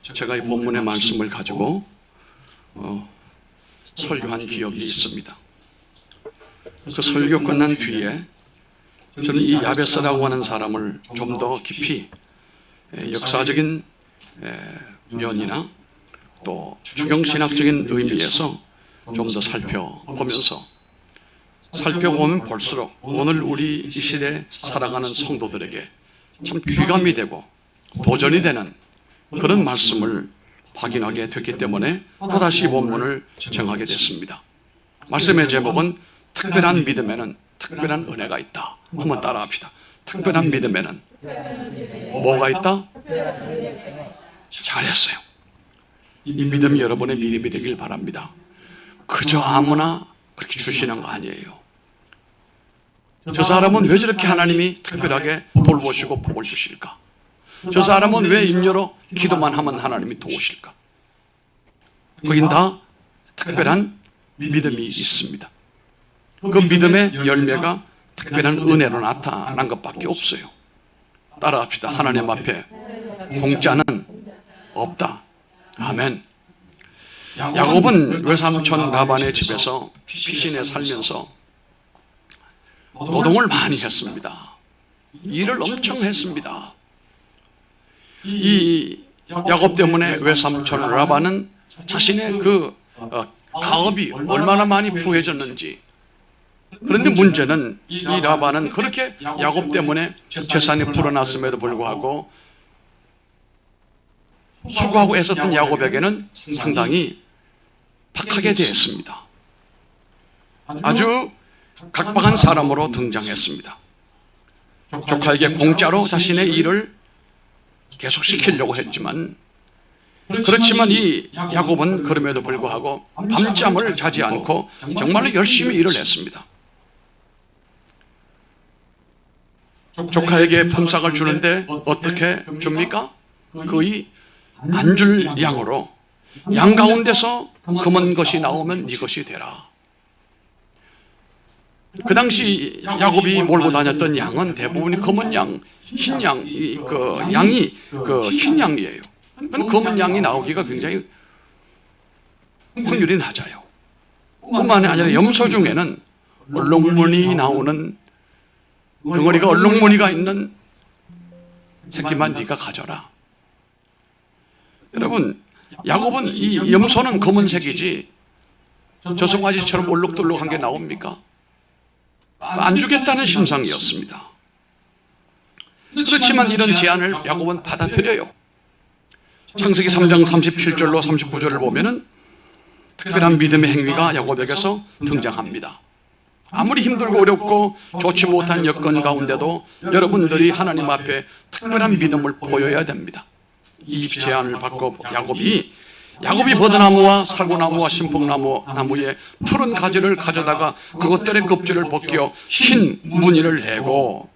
제가 이 본문의 말씀을 가지고 설교한 기억이 있습니다. 그 설교 끝난 뒤에 저는 이 야베스라고 하는 사람을 좀 더 깊이 역사적인 면이나 또 추경신학적인 의미에서 좀 더 살펴보면 볼수록 오늘 우리 이 시대에 살아가는 성도들에게 참 귀감이 되고 도전이 되는 그런 말씀을 확인하게 됐기 때문에 또다시 본문을 정하게 됐습니다. 말씀의 제목은 특별한 믿음에는 특별한 은혜가 있다. 한번 따라합시다. 특별한 믿음에는 뭐가 있다? 잘했어요. 이 믿음이 여러분의 믿음이 되길 바랍니다. 그저 아무나 그렇게 주시는 거 아니에요. 저 사람은 왜 저렇게 하나님이 특별하게 돌보시고 복을 주실까? 저 사람은 왜 임여로 기도만 하면 하나님이 도우실까? 거긴 다 특별한 믿음이 있습니다. 그 믿음의 열매가 특별한 은혜로 나타난 것밖에 없어요. 따라합시다. 하나님 앞에 공짜는 없다. 아멘. 야곱은 외삼촌 라반의 집에서 피신해 살면서 노동을 많이 했습니다. 일을 엄청 했습니다. 이 야곱 때문에 외삼촌 라반은 자신의 그 가업이 얼마나 많이 부해졌는지. 그런데 문제는 이 라반은 그렇게 야곱 때문에 재산이 불어났음에도 불구하고 수고하고 애썼던 야곱에게는 상당히 박하게 되었습니다. 아주 각박한 사람으로 등장했습니다. 조카에게 공짜로 자신의 일을 계속시키려고 했지만 그렇지만 이 야곱은 그럼에도 불구하고 밤잠을 자지 않고 정말로 열심히 일을 했습니다. 조카에게 품삯을 주는데 어떻게 줍니까? 거의 안 줄 양으로 양 가운데서 검은 것이 나오면 네 것이 되라. 그 당시 야곱이 몰고 다녔던 양은 대부분이 검은 양, 흰 양, 양이 흰 양이에요. 검은 양이 나오기가 굉장히 확률이 낮아요. 뿐만 아니라 염소 중에는 얼룩무늬 나오는 덩어리가 얼룩무늬가 있는 새끼만 네가 가져라. 여러분, 야곱은 이 염소는 검은색이지 저송아지처럼 얼룩덜룩한 게 나옵니까? 안 주겠다는 심상이었습니다. 그렇지만 이런 제안을 야곱은 받아들여요. 창세기 3장 37절로 39절을 보면은 특별한 믿음의 행위가 야곱에게서 등장합니다. 아무리 힘들고 어렵고 좋지 못한 여건 가운데도 여러분들이 하나님 앞에 특별한 믿음을 보여야 됩니다. 이 제안을 받고 야곱이 버드나무와 사고나무와 신풍나무의 푸른 가지를 가져다가 그것들의 껍질을 벗겨 흰 무늬를 내고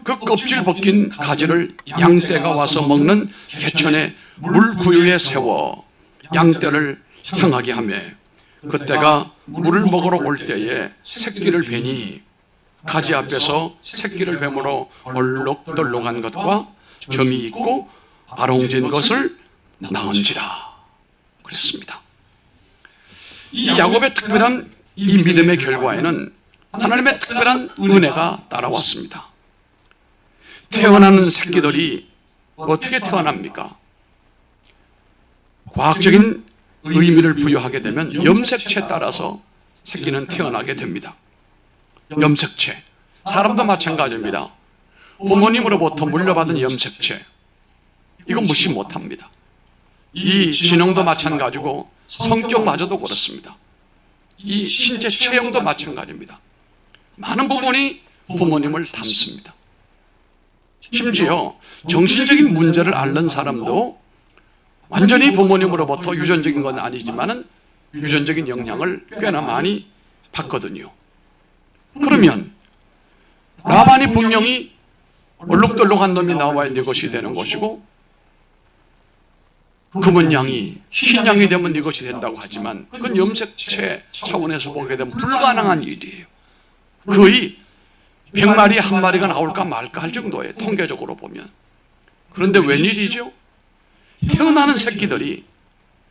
그 껍질 벗긴 가지를 양떼가 와서 먹는 개천의 물구유에 세워 양떼를 향하게 하며 그때가 물을 먹으러 올 때에 새끼를 베니 가지 앞에서 새끼를 뱀으로 얼룩덜룩한 것과 점이 있고 아롱진 것을 낳은지라 그랬습니다. 이 야곱의 특별한 이 믿음의 결과에는 하나님의 특별한 은혜가 따라왔습니다. 태어나는 새끼들이 어떻게 태어납니까? 과학적인 의미를 부여하게 되면 염색체에 따라서 새끼는 태어나게 됩니다. 염색체. 사람도 마찬가지입니다. 부모님으로부터 물려받은 염색체. 이건 무시 못합니다. 이 지능도 마찬가지고 성격마저도 그렇습니다. 이 신체 체형도 마찬가지입니다. 많은 부분이 부모님을 닮습니다. 심지어 정신적인 문제를 앓는 사람도 완전히 부모님으로부터 유전적인 건 아니지만 유전적인 영향을 꽤나 많이 받거든요. 그러면 라반이 분명히 얼룩덜룩한 놈이 나와야 네 것이 되는 것이고 검은 양이 흰 양이 되면 네 것이 된다고 하지만 그건 염색체 차원에서 보게 되면 불가능한 일이에요. 거의 100마리에 한 마리가 나올까 말까 할 정도예요. 통계적으로 보면. 그런데 웬일이죠? 태어나는 새끼들이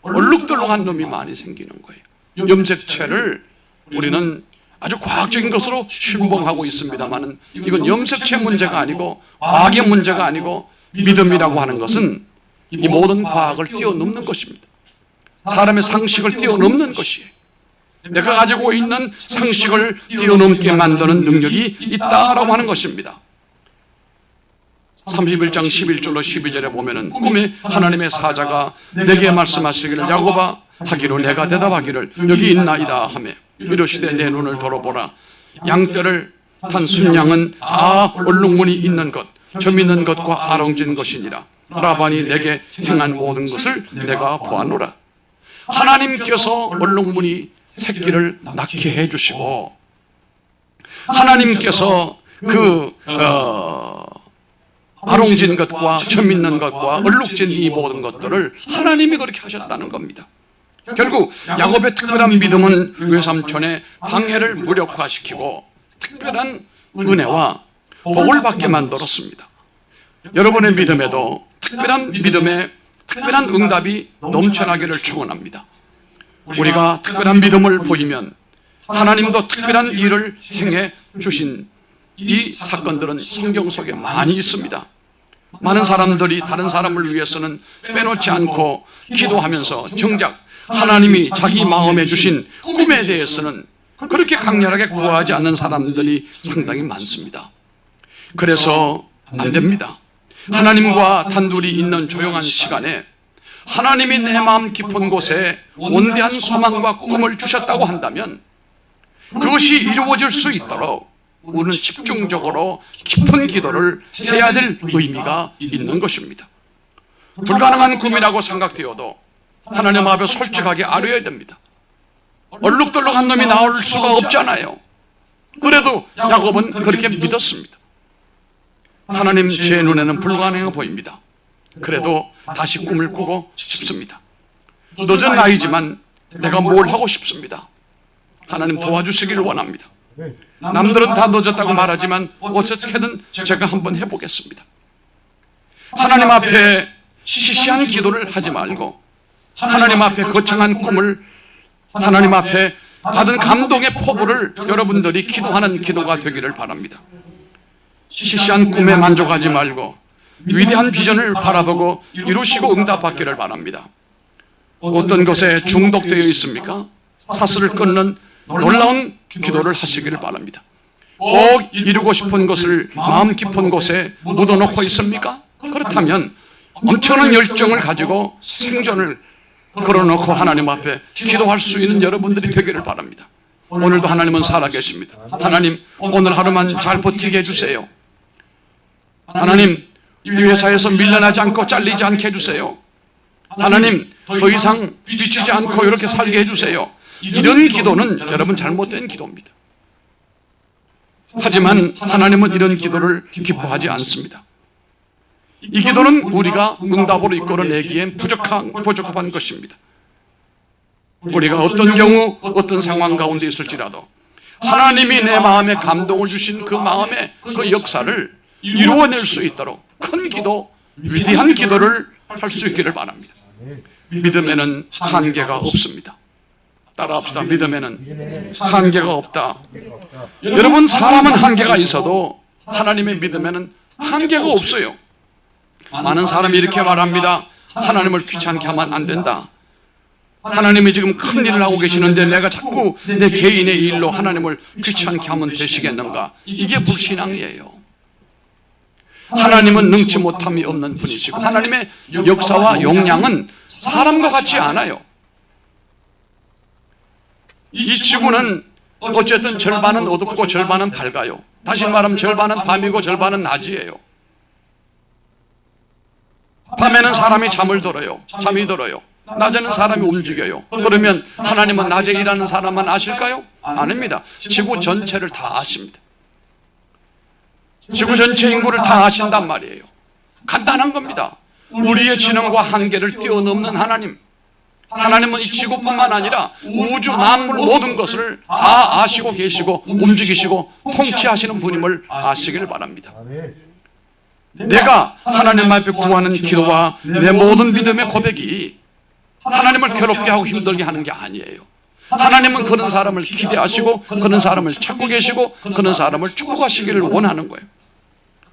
얼룩덜룩한 놈이 많이 생기는 거예요. 염색체를 우리는 아주 과학적인 것으로 신봉하고 있습니다만은 이건 염색체 문제가 아니고 과학의 문제가 아니고 믿음이라고 하는 것은 이 모든 과학을 뛰어넘는 것입니다. 사람의 상식을 뛰어넘는 것이에요. 내가 가지고 있는 상식을 뛰어넘게 만드는 능력이 있다라고 하는 것입니다. 31장 11절로 12절에 보면은 꿈에 하나님의 사자가 내게 말씀하시기를 야곱아 하기로 내가 대답하기를 여기 있나이다 하며 이르시되 내 눈을 돌아보라 양떼를 탄 순양은 다 얼룩무늬 있는 것 점 있는 것과 아롱진 것이니라. 라반이 내게 행한 모든 것을 내가 보았노라. 하나님께서 얼룩무늬 새끼를 낳게 해주시고 하나님께서 아롱진 것과 점 있는 것과 얼룩진 이 모든 것들을 하나님이 그렇게 하셨다는 겁니다. 결국 야곱의 특별한 믿음은 외삼촌의 방해를 무력화시키고 특별한 은혜와 복을 받게 만들었습니다. 여러분의 믿음에도 특별한 믿음에 특별한 응답이 넘쳐나기를 축원합니다. 우리가 특별한 믿음을 보이면 하나님도 특별한 일을 행해 주신 이 사건들은 성경 속에 많이 있습니다. 많은 사람들이 다른 사람을 위해서는 빼놓지 않고 기도하면서 정작 하나님이 자기 마음에 주신 꿈에 대해서는 그렇게 강렬하게 구하지 않는 사람들이 상당히 많습니다. 그래서 안 됩니다. 하나님과 단둘이 있는 조용한 시간에 하나님이 내 마음 깊은 곳에 원대한 소망과 꿈을 주셨다고 한다면 그것이 이루어질 수 있도록 우리는 집중적으로 깊은 기도를 해야 될 의미가 있는 것입니다. 불가능한 꿈이라고 생각되어도 하나님 앞에 솔직하게 아뢰어야 됩니다. 얼룩덜룩한 놈이 나올 수가 없잖아요. 그래도 야곱은 그렇게 믿었습니다. 하나님 제 눈에는 불가능해 보입니다. 그래도 다시 꿈을 꾸고 싶습니다. 늦은 나이지만 내가 뭘 하고 싶습니다. 하나님 도와주시기를 원합니다. 남들은 다 늦었다고 말하지만 어떻게든 제가 한번 해보겠습니다. 하나님 앞에 시시한 기도를 하지 말고 하나님 앞에 거창한 꿈을 하나님 앞에 받은 감동의 포부를 여러분들이 기도하는 기도가 되기를 바랍니다. 시시한 꿈에 만족하지 말고 위대한 비전을 바라보고 이루시고 응답받기를 바랍니다. 어떤 것에 중독되어 있습니까? 사슬을 끊는 놀라운 기도를 하시기를 바랍니다. 꼭 이루고 싶은 것을 마음 깊은 곳에 묻어놓고 있습니까? 그렇다면 엄청난 열정을 가지고 생존을 걸어놓고 하나님 앞에 기도할 수 있는 여러분들이 되기를 바랍니다. 오늘도 하나님은 살아계십니다. 하나님 오늘 하루만 잘 버티게 해주세요. 하나님 이 회사에서 밀려나지 않고 잘리지 않게 해주세요. 하나님 더 이상 빚지지 않고 이렇게 살게 해주세요. 이런 기도는 여러분 잘못된 기도입니다. 하지만 하나님은 이런 기도를 기뻐하지 않습니다. 이 기도는 우리가 응답으로 이끌어내기엔 부족한 것입니다. 우리가 어떤 경우 어떤 상황 가운데 있을지라도 하나님이 내 마음에 감동을 주신 그 마음의 그 역사를 이루어낼 수 있도록 큰 기도, 위대한 기도를 할 수 있기를 바랍니다. 믿음에는 한계가 없습니다. 따라합시다. 믿음에는 한계가 없다. 여러분 사람은 한계가 있어도 하나님의 믿음에는 한계가 없어요. 많은 사람이 이렇게 말합니다. 하나님을 귀찮게 하면 안 된다. 하나님이 지금 큰 일을 하고 계시는데 내가 자꾸 내 개인의 일로 하나님을 귀찮게 하면 되시겠는가? 이게 불신앙이에요. 하나님은 능치 못함이 없는 분이시고 하나님의 역사와 용량은 사람과 같지 않아요. 이 지구는 어쨌든 절반은 어둡고 절반은 밝아요. 다시 말하면 절반은 밤이고 절반은 낮이에요. 밤에는 사람이 잠이 들어요. 낮에는 사람이 움직여요. 그러면 하나님은 낮에 일하는 사람만 아실까요? 아닙니다. 지구 전체를 다 아십니다. 지구 전체 인구를 다 아신단 말이에요. 간단한 겁니다. 우리의 지능과 한계를 뛰어넘는 하나님. 하나님은 이 지구뿐만 아니라 우주 만물 모든 것을 다 아시고 계시고 움직이시고 통치하시는 분임을 아시길 바랍니다. 내가 하나님 앞에 구하는 기도와 내 모든 믿음의 고백이 하나님을 괴롭게 하고 힘들게 하는 게 아니에요. 하나님은 그런 사람을 기대하시고 그런 사람을 찾고 계시고 그런 사람을 축복하시기를 원하는 거예요.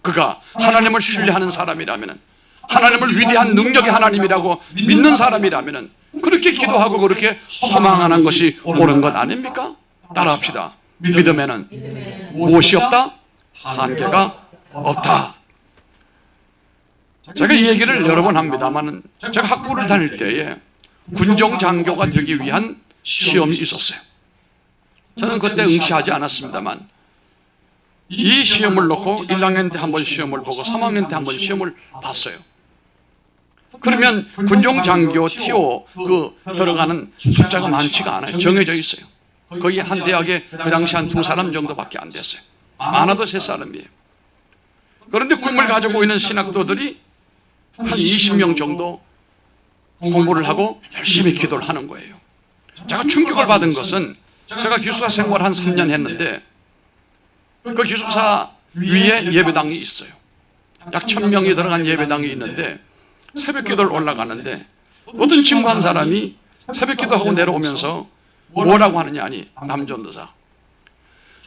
그가 하나님을 신뢰하는 사람이라면, 하나님을 위대한 능력의 하나님이라고 믿는 사람이라면 그렇게 기도하고 그렇게 소망하는 것이 옳은 것 아닙니까? 따라합시다. 믿음에는 무엇이 없다? 한계가 없다. 제가 이 얘기를 여러 번 합니다만, 제가 학부를 다닐 때에 군종 장교가 되기 위한 시험이 있었어요. 저는 그때 응시하지 않았습니다만, 이 시험을 놓고 1학년 때 한 번 시험을 보고 3학년 때 한 번 시험을 봤어요. 그러면 군종 장교 TO 들어가는 숫자가 많지가 않아요. 정해져 있어요. 거기 한 대학에 그 당시 한 2사람 정도밖에 안 됐어요. 많아도 3사람이에요. 그런데 꿈을 가지고 있는 신학도들이 한 20명 정도 공부를 하고 열심히 기도를 하는 거예요. 제가 충격을 받은 것은, 제가 기숙사 생활 한 3년 했는데 그 기숙사 위에 예배당이 있어요. 약 1000명이 들어간 예배당이 있는데 새벽 기도를 올라가는데 어떤 친구 한 사람이 새벽 기도하고 내려오면서 뭐라고 하느냐 하니, 남전도사,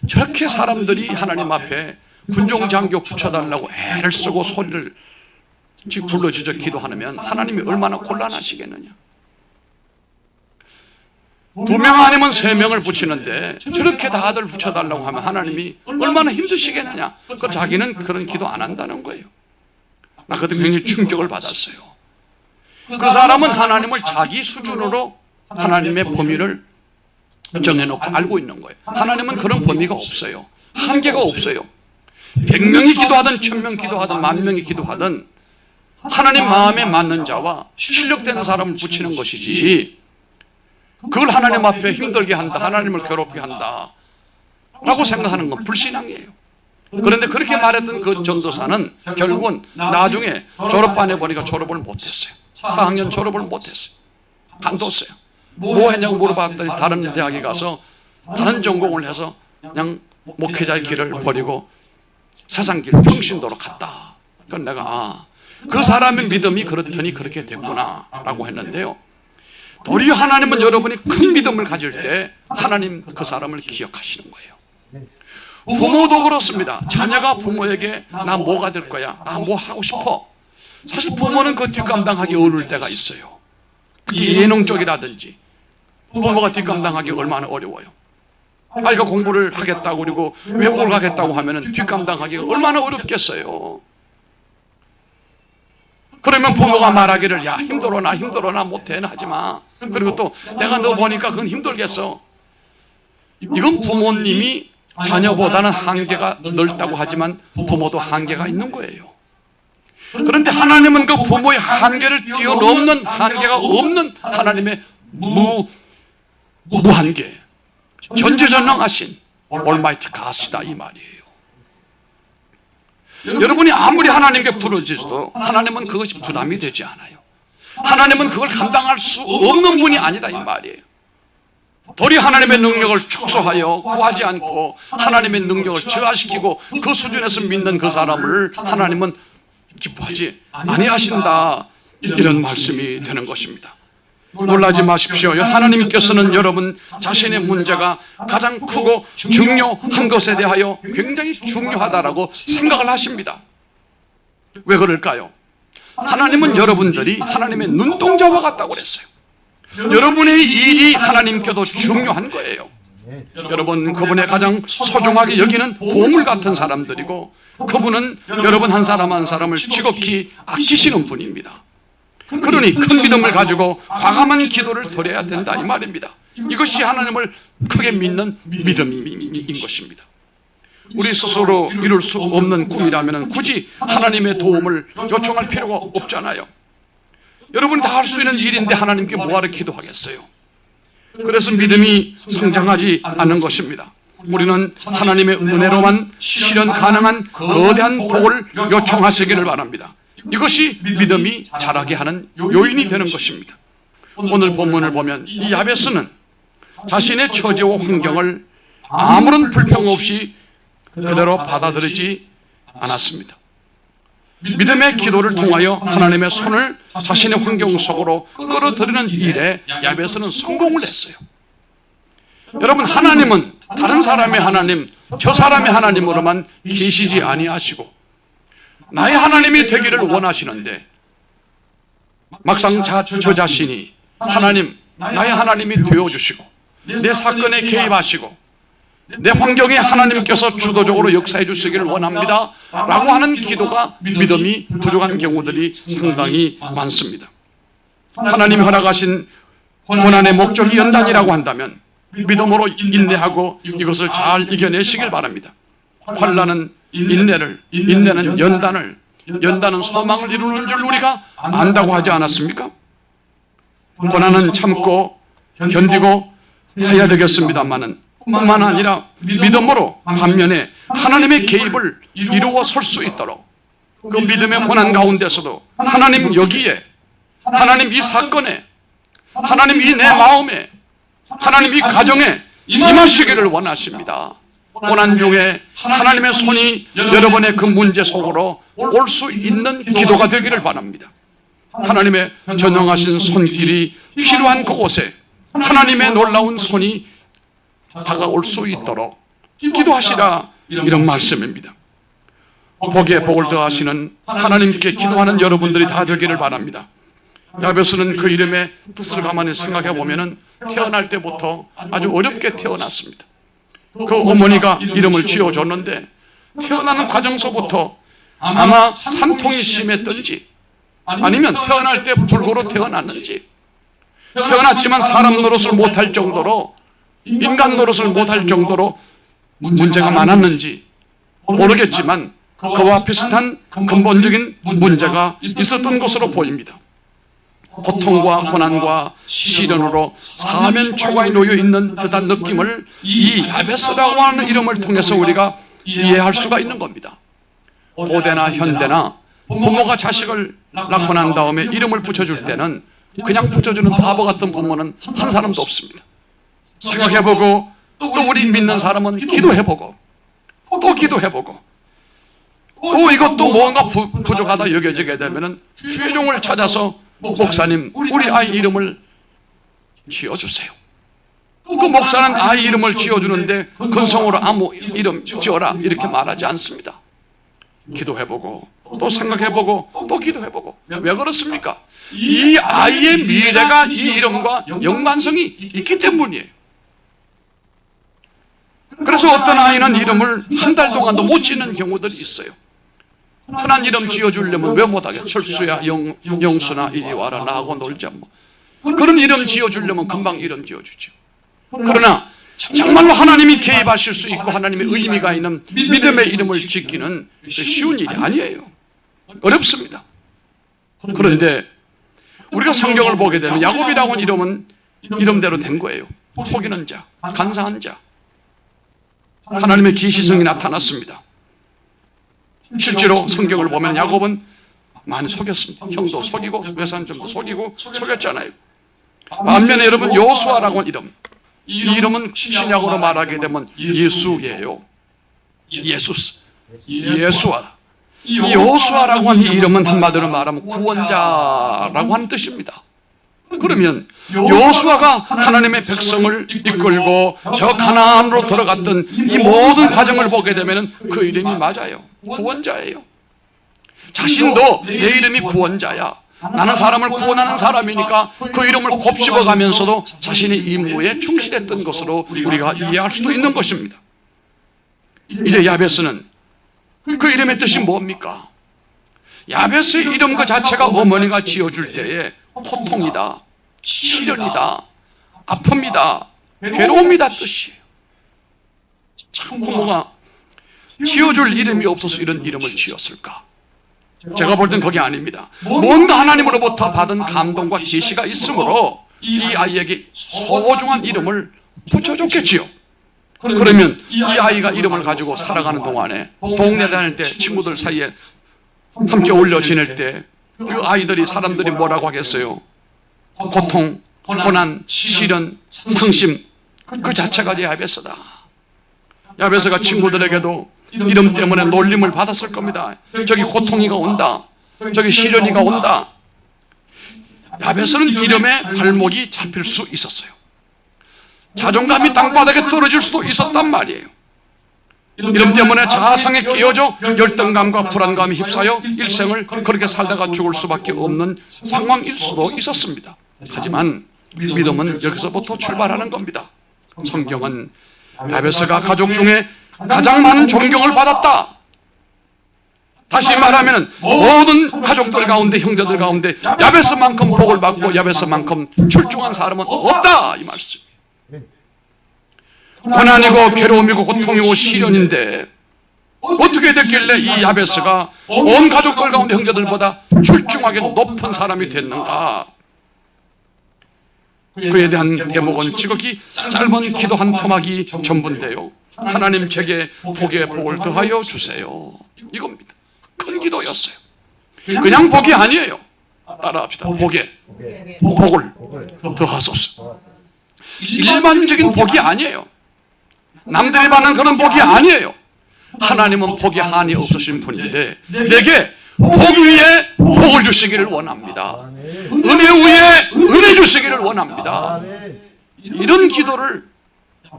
저렇게 사람들이 하나님 앞에 군종장교 붙여달라고 애를 쓰고 소리를 불러주저 기도하면 하나님이 얼마나 곤란하시겠느냐. 2명 아니면 3명을 붙이는데 저렇게 다들 붙여달라고 하면 하나님이 얼마나 힘드시겠느냐. 그 자기는 그런 기도 안 한다는 거예요. 나 그때 굉장히 충격을 받았어요. 그 사람은 하나님을 자기 수준으로 하나님의 범위를 정해놓고 알고 있는 거예요. 하나님은 그런 범위가 없어요. 한계가 없어요. 100명이 기도하든 1000명 기도하든 10,000명이 기도하든 하나님 마음에 맞는 자와 실력되는 사람을 붙이는 것이지, 그걸 하나님 앞에 힘들게 한다, 하나님을 괴롭게 한다 라고 생각하는 건 불신앙이에요. 그런데 그렇게 말했던 그 전도사는 결국은 나중에 졸업반에 보니까 졸업을 못했어요. 4학년 졸업을 못했어요. 간뒀어요. 뭐 했냐고 물어봤더니 다른 대학에 가서 다른 전공을 해서 그냥 목회자의 길을 버리고 세상 길 평신도로 갔다. 그건 내가 그 사람의 믿음이 그렇더니 그렇게 됐구나 라고 했는데요, 도리어 하나님은 여러분이 큰 믿음을 가질 때 하나님 그 사람을 기억하시는 거예요. 부모도 그렇습니다. 자녀가 부모에게 나 뭐가 될 거야, 나 뭐 하고 싶어, 사실 부모는 그 뒷감당하기 어려울 때가 있어요. 특히 예능 쪽이라든지 부모가 뒷감당하기 얼마나 어려워요. 아이가 공부를 하겠다고 그리고 외국을 가겠다고 하면 뒷감당하기가 얼마나 어렵겠어요. 그러면 부모가 말하기를, 야 힘들어 나 못해, 나 하지마. 그리고 또 내가 너 보니까 그건 힘들겠어. 이건 부모님이 자녀보다는 한계가 넓다고 하지만 부모도 한계가 있는 거예요. 그런데 하나님은 그 부모의 한계를 뛰어넘는, 한계가 없는 하나님의 무한계, 전지전능하신 올마이티 가시다 이 말이에요. 여러분이 아무리 하나님께 부르짖어도 하나님은 그것이 부담이 되지 않아요. 하나님은 그걸 감당할 수 없는 분이 아니다 이 말이에요. 도리어 하나님의 능력을 축소하여 구하지 않고 하나님의 능력을 저하시키고 그 수준에서 믿는 그 사람을 하나님은 기뻐하지 아니하신다, 이런 말씀이 되는 것입니다. 놀라지 마십시오. 하나님께서는 여러분 자신의 문제가 가장 크고 중요한 것에 대하여 굉장히 중요하다라고 생각을 하십니다. 왜 그럴까요? 하나님은 여러분들이 하나님의 눈동자와 같다고 그랬어요. 여러분의 일이 하나님께도 중요한 거예요. 여러분 그분의 가장 소중하게 여기는 보물 같은 사람들이고, 그분은 여러분 한 사람 한 사람을 지극히 아끼시는 분입니다. 그러니 큰 믿음을 가지고 과감한 기도를 드려야 된다 이 말입니다. 이것이 하나님을 크게 믿는 믿음인 것입니다. 우리 스스로 이룰 수 없는 꿈이라면 굳이 하나님의 도움을 요청할 필요가 없잖아요. 여러분이 다 할 수 있는 일인데 하나님께 뭐하러 기도하겠어요? 그래서 믿음이 성장하지 않는 것입니다. 우리는 하나님의 은혜로만 실현 가능한 거대한 복을 요청하시기를 바랍니다. 이것이 믿음이 자라게 하는 요인이 되는 것입니다. 오늘 본문을 보면 이 야베스는 자신의 처지와 환경을 아무런 불평 없이 그대로 받아들이지 않았습니다. 믿음의 기도를 통하여 하나님의 손을 자신의 환경 속으로 끌어들이는 일에 야베스는 성공을 했어요. 여러분, 하나님은 다른 사람의 하나님, 저 사람의 하나님으로만 계시지 아니하시고 나의 하나님이 되기를 원하시는데, 막상 저 자신이 하나님, 나의 하나님이 되어주시고 내 사건에 개입하시고 내 환경에 하나님께서 주도적으로 역사해 주시기를 원합니다 라고 하는 기도가 믿음이 부족한 경우들이 상당히 많습니다. 하나님이 허락하신 고난의 목적이 연단이라고 한다면 믿음으로 인내하고 이것을 잘 이겨내시길 바랍니다. 환난은 인내를, 인내는 연단을, 연단은 소망을 이루는 줄 우리가 안다고 하지 않았습니까? 고난은 참고 견디고 해야 되겠습니다만은 뿐만 아니라 믿음으로 반면에 하나님의 개입을 이루어 설 수 있도록 그 믿음의 고난 가운데서도 하나님 여기에, 하나님 이 사건에, 하나님 이 내 마음에, 하나님 이 가정에 임하시기를 원하십니다. 고난 중에 하나님의 손이 여러분의 그 문제 속으로 올 수 있는 기도가 되기를 바랍니다. 하나님의 전능하신 손길이 필요한 그곳에 하나님의 놀라운 손이 다가올 수 있도록 기도하시라, 이런 말씀입니다. 복에 복을 더하시는 하나님께 기도하는 여러분들이 다 되기를 바랍니다. 야베스는 그 이름의 뜻을 가만히 생각해 보면 태어날 때부터 아주 어렵게 태어났습니다. 그 어머니가 이름을 지어줬는데 태어나는 과정서부터 아마 산통이 심했던지 아니면 태어날 때 불구로 태어났는지, 태어났지만 사람 노릇을 못할 정도로, 인간 노릇을 못할 정도로 문제가 많았는지 모르겠지만 그와 비슷한 근본적인 문제가 있었던 것으로 보입니다. 고통과 고난과 시련으로 사면초가에 놓여 있는 듯한 느낌을 이 야베스라고 하는 이름을 통해서 우리가 이해할 수가 있는 겁니다. 고대나 현대나 부모가 자식을 낳고 난 다음에 이름을 붙여줄 때는 그냥 붙여주는 바보 같은 부모는 한 사람도 없습니다. 생각해보고 또 우리 믿는 사람은 기도해보고 또 기도해보고 또 이것도 뭔가 부족하다 여겨지게 되면 주의종을 찾아서 목사님, 우리 아이 이름을 지어주세요. 그 목사는 아이 이름을 지어주는데 근성으로 아무 이름 지어라 이렇게 말하지 않습니다. 기도해보고 또 생각해보고 또 기도해보고. 왜 그렇습니까? 이 아이의 미래가 이 이름과 연관성이 있기 때문이에요. 그래서 어떤 아이는 이름을 한 달 동안도 못 짓는 경우들이 있어요. 흔한 이름 지어주려면 왜 못하겠어? 철수야, 영수나 이리 와라, 나하고 놀자 뭐. 그런 이름 지어주려면 금방 이름 지어주죠. 그러나 정말로 하나님이 개입하실 수 있고 하나님의 의미가 있는 믿음의 이름을 짓기는 쉬운 일이 아니에요. 어렵습니다. 그런데 우리가 성경을 보게 되면 야곱이라고 하는 이름은 이름대로 된 거예요. 속이는 자, 간사한 자. 하나님의 계시성이 나타났습니다. 실제로 성경을 보면 야곱은 많이 속였습니다. 형도 속이고 외삼촌도 속이고 속였잖아요. 반면에 여러분 여호수아라고 하는 이름, 이 이름은 신약으로 말하게 되면 예수예요. 예수아. 이 여호수아라고 하는 이 이름은 한마디로 말하면 구원자라고 하는 뜻입니다. 그러면 여호수아가 하나님의 백성을 이끌고 저 가나안으로 들어갔던 이 모든 과정을 보게 되면 그 이름이 맞아요. 구원자예요. 자신도 내 이름이 구원자야, 나는 사람을 구원하는 사람이니까 그 이름을 곱씹어가면서도 자신의 임무에 충실했던 것으로 우리가 이해할 수도 있는 것입니다. 이제 야베스는 그 이름의 뜻이 뭡니까? 야베스의 이름 그 자체가 어머니가 지어줄 때에 고통이다, 시련이다, 아픔이다, 괴로움이다 뜻이에요. 참 부모가 지어줄 이름이 없어서 이런 이름을 지었을까? 제가 볼 땐 그게 아닙니다. 뭔가 하나님으로부터 받은 감동과 계시가 있으므로 이 아이에게 소중한 이름을 붙여줬겠지요. 그러면 이 아이가 이름을 가지고 살아가는 동안에 동네 다닐 때 친구들 사이에 함께 어울려 지낼 때 그 아이들이, 사람들이 뭐라고 하겠어요? 고통, 고난, 시련, 상심, 그 자체가 야베스다. 야베스가 친구들에게도 이름 때문에 놀림을 받았을 겁니다. 저기 고통이가 온다, 저기 시련이가 온다. 야베스는 이름에 발목이 잡힐 수 있었어요. 자존감이 땅바닥에 떨어질 수도 있었단 말이에요. 이름 때문에 자아상에 끼어져 열등감과 불안감에 휩싸여 일생을 그렇게 살다가 죽을 수밖에 없는 상황일 수도 있었습니다. 하지만 믿음은 여기서부터 출발하는 겁니다. 성경은 야베스가 가족 중에 가장 많은 존경을 받았다. 다시 말하면 모든 가족들 가운데, 형제들 가운데 야베스만큼 복을 받고 야베스만큼 출중한 사람은 없다, 이 말씀. 고난이고 괴로움이고 고통이고 시련인데 어떻게 됐길래 이 야베스가 온 가족들 가운데 형제들보다 출중하게 높은 사람이 됐는가? 그에 대한 대목은 지극히 짧은 기도 한 토막이 전부인데요. 하나님 제게 복에 복을 더하여 주세요, 이겁니다. 큰 기도였어요. 그냥 복이 아니에요. 따라합시다. 복에 복을 더하소서. 일반적인 복이 아니에요. 남들이 받는 그런 복이 아니에요. 하나님은 복에 한이 없으신 분인데 내게 복 위에 복을 주시기를 원합니다. 은혜 위에 은혜 주시기를 원합니다. 이런 기도를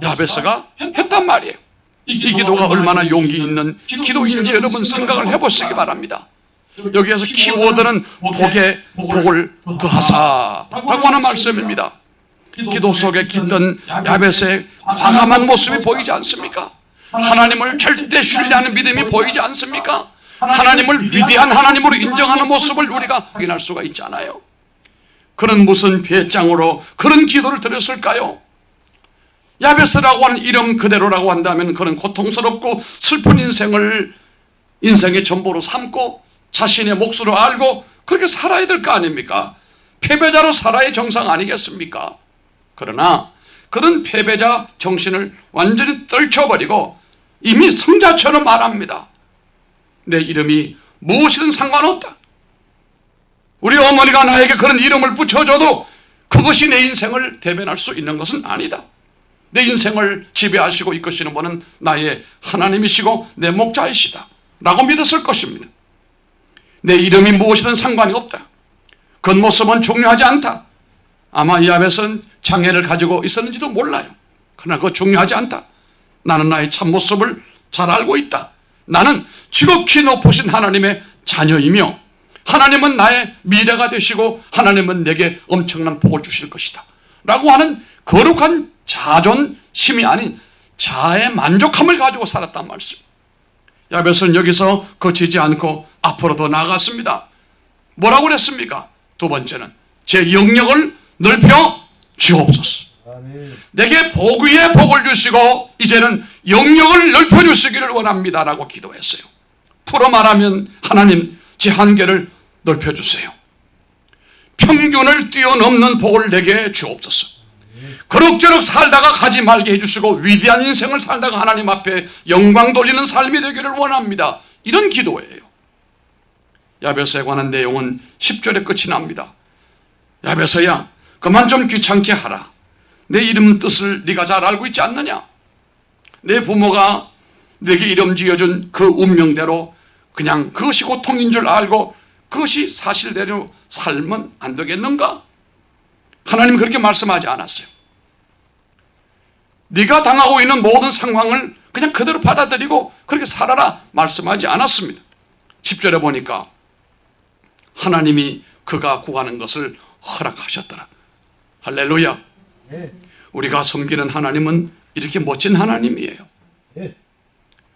야베스가 했단 말이에요. 이 기도가 얼마나 용기 있는 기도인지 여러분 생각을 해보시기 바랍니다. 여기에서 키워드는 복에 복을 더하사라고 하는 말씀입니다. 기도 속에 깃든 야베스의 과감한 모습이 보이지 않습니까? 하나님을 절대 신뢰하는 믿음이 보이지 않습니까? 하나님을 위대한 하나님으로 인정하는 모습을 우리가 확인할 수가 있잖아요. 그는 무슨 배짱으로 그런 기도를 드렸을까요? 야베스라고 하는 이름 그대로라고 한다면 그는 고통스럽고 슬픈 인생을 인생의 전부로 삼고 자신의 몫으로 알고 그렇게 살아야 될 거 아닙니까? 패배자로 살아야 정상 아니겠습니까? 그러나 그는 패배자 정신을 완전히 떨쳐버리고 이미 성자처럼 말합니다. 내 이름이 무엇이든 상관없다. 우리 어머니가 나에게 그런 이름을 붙여줘도 그것이 내 인생을 대변할 수 있는 것은 아니다. 내 인생을 지배하시고 이끄시는 분은 나의 하나님이시고 내 목자이시다 라고 믿었을 것입니다. 내 이름이 무엇이든 상관이 없다. 겉모습은 중요하지 않다. 아마 이 야베스는 장애를 가지고 있었는지도 몰라요. 그러나 그거 중요하지 않다. 나는 나의 참모습을 잘 알고 있다. 나는 지극히 높으신 하나님의 자녀이며 하나님은 나의 미래가 되시고 하나님은 내게 엄청난 복을 주실 것이다 라고 하는 거룩한 자존심이 아닌 자아의 만족함을 가지고 살았단 말씀. 야베스는 여기서 거치지 않고 앞으로 더 나아갔습니다. 뭐라고 그랬습니까? 두 번째는 제 영역을 넓혀 주옵소서. 내게 복 위에 복을 주시고 이제는 영역을 넓혀 주시기를 원합니다 라고 기도했어요. 풀어 말하면 하나님 제 한계를 넓혀 주세요. 평균을 뛰어넘는 복을 내게 주옵소서. 그럭저럭 살다가 가지 말게 해주시고 위대한 인생을 살다가 하나님 앞에 영광 돌리는 삶이 되기를 원합니다. 이런 기도예요. 야베스에 관한 내용은 10절에 끝이 납니다. 야베스야 그만 좀 귀찮게 하라. 내 이름 뜻을 네가 잘 알고 있지 않느냐? 내 부모가 내게 이름 지어준 그 운명대로 그냥 그것이 고통인 줄 알고 그것이 사실대로 살면 안 되겠는가? 하나님은 그렇게 말씀하지 않았어요. 네가 당하고 있는 모든 상황을 그냥 그대로 받아들이고 그렇게 살아라 말씀하지 않았습니다. 10절에 보니까 하나님이 그가 구하는 것을 허락하셨더라. 할렐루야. 우리가 섬기는 하나님은 이렇게 멋진 하나님이에요.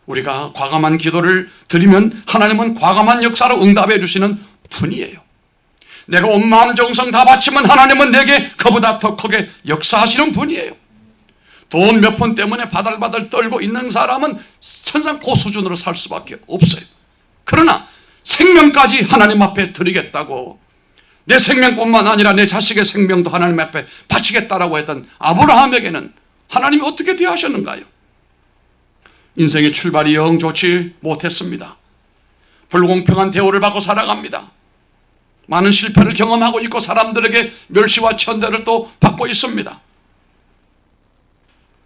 우리가 과감한 기도를 드리면 하나님은 과감한 역사로 응답해 주시는 분이에요. 내가 온 마음 정성 다 바치면 하나님은 내게 그보다 더 크게 역사하시는 분이에요. 돈 몇 푼 때문에 바들바들 떨고 있는 사람은 천상 그 수준으로 살 수밖에 없어요. 그러나 생명까지 하나님 앞에 드리겠다고 내 생명뿐만 아니라 내 자식의 생명도 하나님 앞에 바치겠다라고 했던 아브라함에게는 하나님이 어떻게 대하셨는가요? 인생의 출발이 영 좋지 못했습니다. 불공평한 대우를 받고 살아갑니다. 많은 실패를 경험하고 있고 사람들에게 멸시와 천대를 또 받고 있습니다.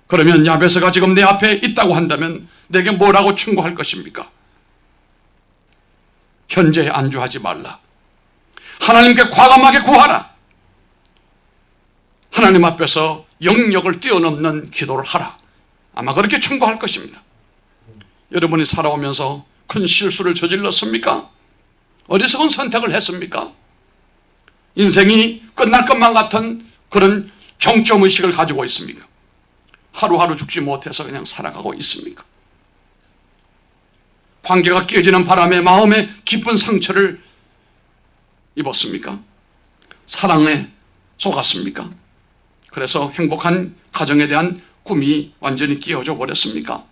그러면 야베스가 지금 내 앞에 있다고 한다면 내게 뭐라고 충고할 것입니까? 현재에 안주하지 말라. 하나님께 과감하게 구하라. 하나님 앞에서 영역을 뛰어넘는 기도를 하라. 아마 그렇게 충고할 것입니다. 여러분이 살아오면서 큰 실수를 저질렀습니까? 어리석은 선택을 했습니까? 인생이 끝날 것만 같은 그런 정점의식을 가지고 있습니까? 하루하루 죽지 못해서 그냥 살아가고 있습니까? 관계가 깨지는 바람에 마음에 깊은 상처를 입었습니까? 사랑에 속았습니까? 그래서 행복한 가정에 대한 꿈이 완전히 끼어져 버렸습니까?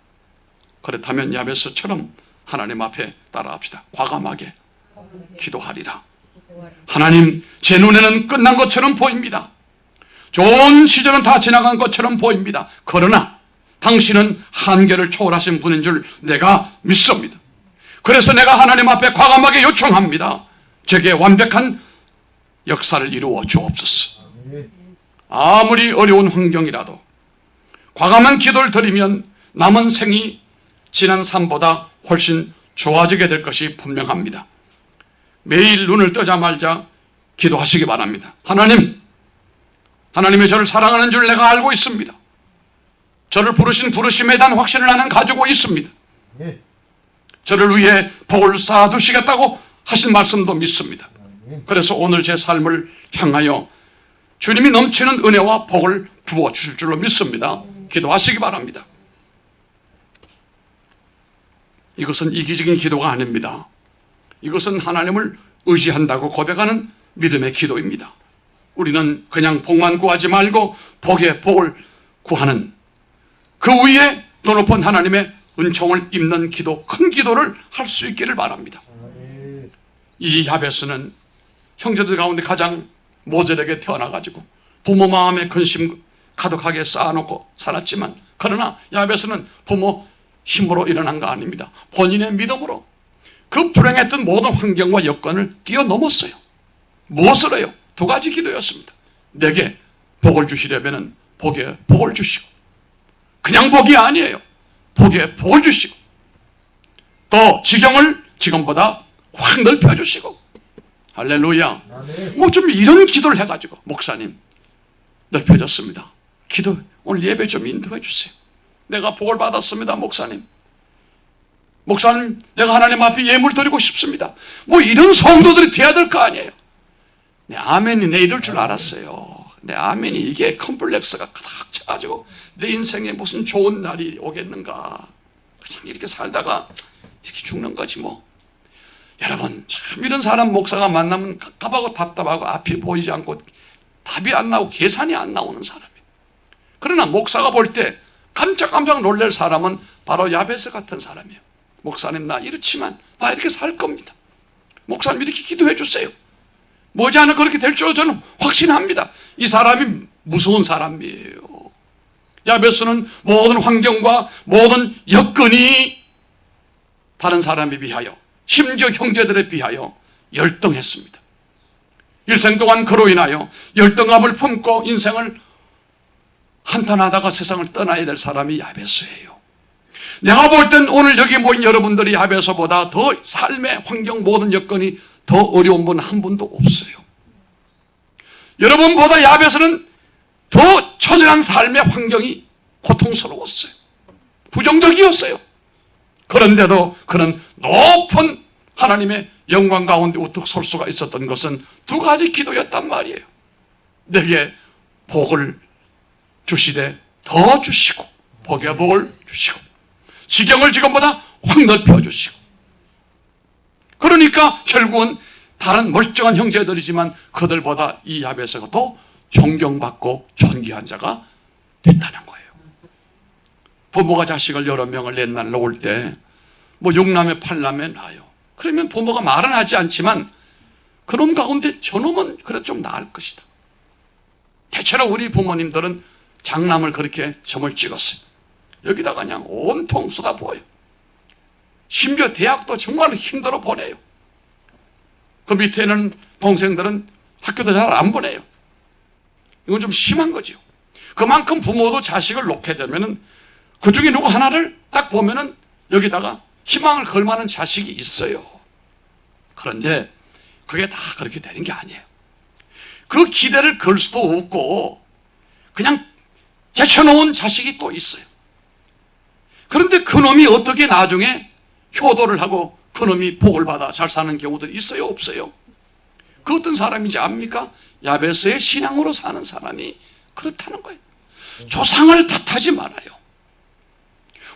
그렇다면 야베스처럼 하나님 앞에 따라합시다. 과감하게 기도하리라. 하나님, 제 눈에는 끝난 것처럼 보입니다. 좋은 시절은 다 지나간 것처럼 보입니다. 그러나 당신은 한계를 초월하신 분인 줄 내가 믿습니다. 그래서 내가 하나님 앞에 과감하게 요청합니다. 제게 완벽한 역사를 이루어 주옵소서. 아무리 어려운 환경이라도 과감한 기도를 드리면 남은 생이 지난 삶보다 훨씬 좋아지게 될 것이 분명합니다. 매일 눈을 뜨자마자 기도하시기 바랍니다. 하나님이 저를 사랑하는 줄 내가 알고 있습니다. 저를 부르신 부르심에 대한 확신을 나는 가지고 있습니다. 저를 위해 복을 쌓아두시겠다고 하신 말씀도 믿습니다. 그래서 오늘 제 삶을 향하여 주님이 넘치는 은혜와 복을 부어주실 줄로 믿습니다. 기도하시기 바랍니다. 이것은 이기적인 기도가 아닙니다. 이것은 하나님을 의지한다고 고백하는 믿음의 기도입니다. 우리는 그냥 복만 구하지 말고 복의 복을 구하는 그 위에 더 높은 하나님의 은총을 입는 기도, 큰 기도를 할 수 있기를 바랍니다. 이 야베스는 형제들 가운데 가장 모자르게 태어나가지고 부모 마음에 근심 가득하게 쌓아놓고 살았지만, 그러나 야베스는 부모 힘으로 일어난 거 아닙니다. 본인의 믿음으로 그 불행했던 모든 환경과 여건을 뛰어넘었어요. 무엇을 해요? 두 가지 기도였습니다. 내게 복을 주시려면 복에 복을 주시고, 그냥 복이 아니에요. 복에 복을 주시고, 또 지경을 지금보다 확 넓혀주시고. 할렐루야. 뭐 좀 이런 기도를 해가지고, 목사님 넓혀졌습니다. 기도 오늘 예배 좀 인도해 주세요. 내가 복을 받았습니다. 목사님 내가 하나님 앞에 예물 드리고 싶습니다. 뭐 이런 성도들이 돼야 될 거 아니에요. 내 아멘이 내 이럴 줄 알았어요. 내 아멘이 이게 컴플렉스가 가득 차가지고 내 인생에 무슨 좋은 날이 오겠는가, 그냥 이렇게 살다가 이렇게 죽는 거지 뭐. 여러분, 참 이런 사람 목사가 만나면 갑갑하고 답답하고 앞이 보이지 않고 답이 안 나오고 계산이 안 나오는 사람이에요. 그러나 목사가 볼 때 깜짝깜짝 놀랄 사람은 바로 야베스 같은 사람이에요. 목사님, 나 이렇지만 나 이렇게 살 겁니다. 목사님 이렇게 기도해 주세요. 머지않아 그렇게 될 줄 저는 확신합니다. 이 사람이 무서운 사람이에요. 야베스는 모든 환경과 모든 여건이 다른 사람에 비하여, 심지어 형제들에 비하여 열등했습니다. 일생 동안 그로 인하여 열등감을 품고 인생을 한탄하다가 세상을 떠나야 될 사람이 야베스예요. 내가 볼 땐 오늘 여기 모인 여러분들이 야베스보다 더 삶의 환경 모든 여건이 더 어려운 분 한 분도 없어요. 여러분보다 야베스는 더 처절한 삶의 환경이 고통스러웠어요. 부정적이었어요. 그런데도 그는 높은 하나님의 영광 가운데 우뚝 설 수가 있었던 것은 두 가지 기도였단 말이에요. 내게 복을 주시되 더 주시고, 복의 복을 주시고, 지경을 지금보다 확 넓혀주시고. 그러니까 결국은 다른 멀쩡한 형제들이지만 그들보다 이 야베스가 더 존경받고 존귀한 자가 됐다는 거예요. 부모가 자식을 여러 명을 옛날 놓을 때 뭐 6남매 8남매 낳아요. 그러면 부모가 말은 하지 않지만 그놈 가운데 저놈은 그래도 좀 나을 것이다. 대체로 우리 부모님들은 장남을 그렇게 점을 찍었어요. 여기다가 그냥 온통 쏟아부어요. 심지어 대학도 정말 힘들어 보내요. 그 밑에는 동생들은 학교도 잘 안 보내요. 이건 좀 심한 거죠. 그만큼 부모도 자식을 놓게 되면은 그 중에 누구 하나를 딱 보면은 여기다가 희망을 걸 만한 자식이 있어요. 그런데 그게 다 그렇게 되는 게 아니에요. 그 기대를 걸 수도 없고 그냥 제쳐놓은 자식이 또 있어요. 그런데 그놈이 어떻게 나중에 효도를 하고 그놈이 복을 받아 잘 사는 경우들이 있어요, 없어요? 그 어떤 사람인지 압니까? 야베스의 신앙으로 사는 사람이 그렇다는 거예요. 조상을 탓하지 말아요.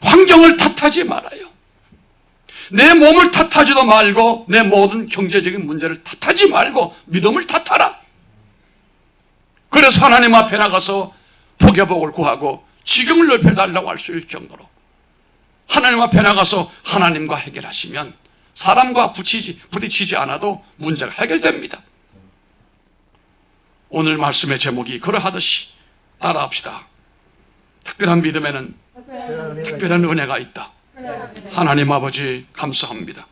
환경을 탓하지 말아요. 내 몸을 탓하지도 말고 내 모든 경제적인 문제를 탓하지 말고 믿음을 탓하라. 그래서 하나님 앞에 나가서 복의 구하고 지경을 넓혀달라고 할 수 있을 정도로 하나님 앞에 나가서 하나님과 해결하시면 사람과 부딪히지 않아도 문제가 해결됩니다. 오늘 말씀의 제목이 그러하듯이 따라합시다. 특별한 믿음에는 특별한 은혜가 있다. 하나님 아버지 감사합니다.